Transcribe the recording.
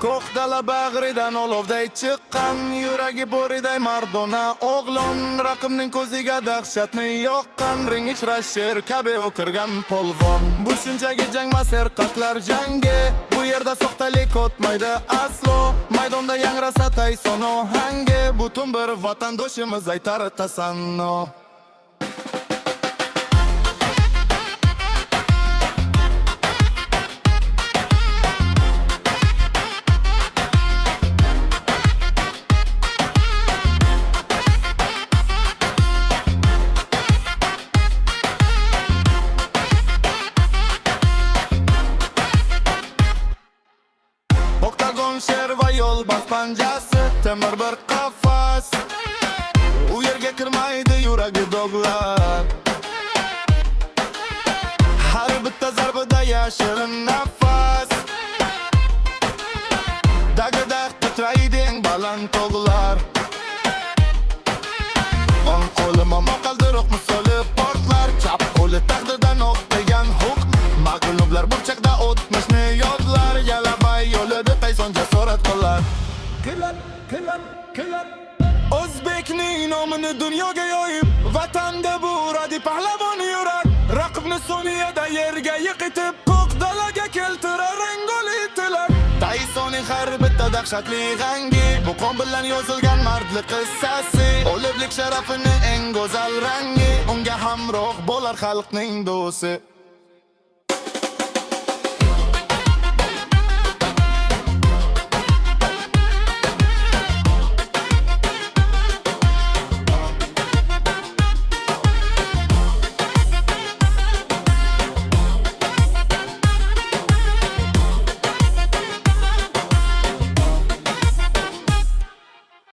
ko'k dala bag'ridan olovday chiqqan, yuragi bo'riday mardona o'g'lon, raqibning ko'ziga dahshatni yoqqan, ring ichra sher kabi o'kirgan polvon. Bu shunchaki jang emas, erkaklar jangi, bu yerda soxtalik o'tmaydi aslo, maydonda yangrasa Tayson ohangi, butun bir vatandoshimiz aytar tasanno. Oktagon sher va yo'lbars panjasi, temir bir qafas, u yerga kirmaydi yuragi dog'lar. Har bitta zarbada yashirin nafas, dagada titraydi eng baland tog'lar. O'ng qo'li momo qaldiroq misoli portlar, chap qo'li taqdirdan o'qtagan hukm, mag'lublar burchakda o'tmishni yodlar, Yalabay yo'lida Tayson jasorat qilar. Kelar O'zbekning nomini dunyoga yoyib, vatanda bu uradi pahlavon yurak, raqibni soniyada yerga yiqitib, ko'k dalaga keltirar rangoli tilak. Taysonning har bitta dahshatli g'angi, bu qon bilan yozilgan mardlik qissasi, o'liklik sharafini eng go'zal rangi, unga hamroh bo'lar xalqning do'sti.